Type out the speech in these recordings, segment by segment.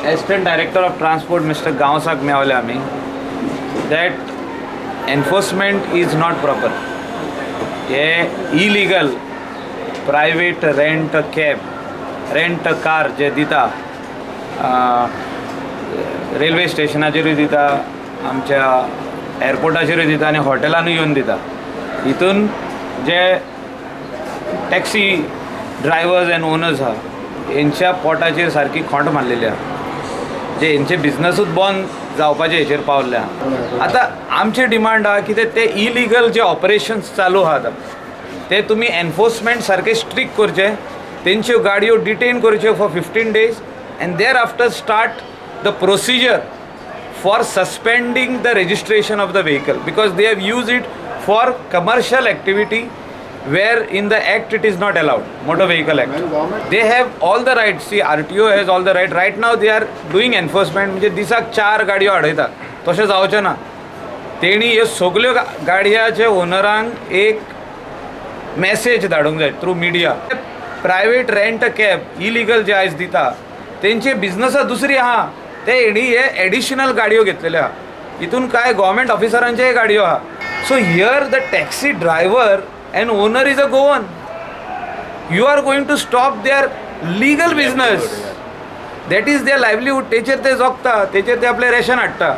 Assistant Director of Transport Mr. Gaosak मेवले आम्ही that enforcement is not proper. हे illegal private rent cab, rent car जे दिता railway स्टेशनाचेरूय दिता, आमच्या एअरपोर्टाचेरूय दिता आणि हॉटेलांनी येऊन दिता. हितून जे टॅक्सी ड्रायव्हर्स अँड ओनर्स आहा यांच्या पोटाचेर सारकी खोंट मारलेली आहा, जे यांचे बिझनेसूच बंद जावपाचे हेचेर पावल्ले आहा. आतां आमची डिमांड आहा की ते इलिगल जे ऑपरेशन्स चालू आहात ते तुमी एनफोर्समेंट सारके स्ट्रिक्ट करचे, तेंच्यो गाडयो डिटेन करच्यो for 15 days and thereafter start the procedure for suspending the registration of the vehicle, because they have used it for commercial activity where in the act it is not allowed, motor vehicle act. They have all the rights. See, RTO has all the right. Right now they are doing enforcement. म्हणजे दिसाक 4 गाडयो हाडयतात, तशें जावचें ना. तेणी ह्यो सगल्यो गाडयांच्या ओनरांक एक मॅसेज धाडूंक जाय through media. Private rent cab illegal जे आयज दिता तेंचे बिझनसां दुसरी आहा, ते हेणी हे एडिशनल गाडयो घेतलेले आहा. हितून काय गव्हर्मेंट ऑफिसरांचे गाडयो आहा. So here the taxi driver and owner is a Goan. You are going to stop their legal business, that is their livelihood. तेचेर ते जगता, तेचेर ते आपले रेशन हाडटा.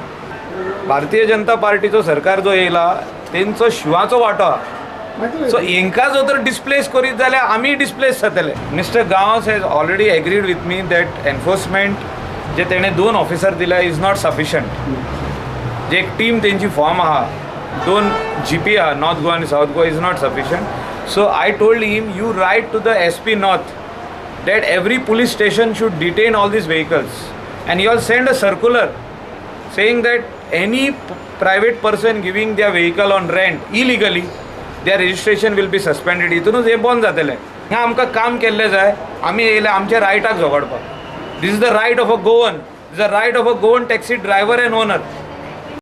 भारतीय जनता पार्टीचो सरकार जो येयला तेंचो शिवाचो वांटो आहा. सो हेंकां जो तर डिस्प्लेस करीत जाल्यार आमी डिस्प्लेस जातले. Mister Gawas has already agreed with me that enforcement जे तेणें 2 ऑफिसर दिल्या इज नॉट सफिशंट. जे एक टीम तेंची फॉर्म आहा, 2 GP आहा, नॉर्थ गोवा आनी south Goa, is not sufficient. So I told him you write to the SP north that every police station should detain all these vehicles, and you all send a circular saying that any private person giving their vehicle on rent illegally, their registration will be suspended. हितूनच हे बंद जातलें. हांगा आमकां काम केल्लें जाय, आमी येयले आमच्या रायटाक झगडपाक. This is the right of a Goan. This is the right of a Goan taxi driver and owner.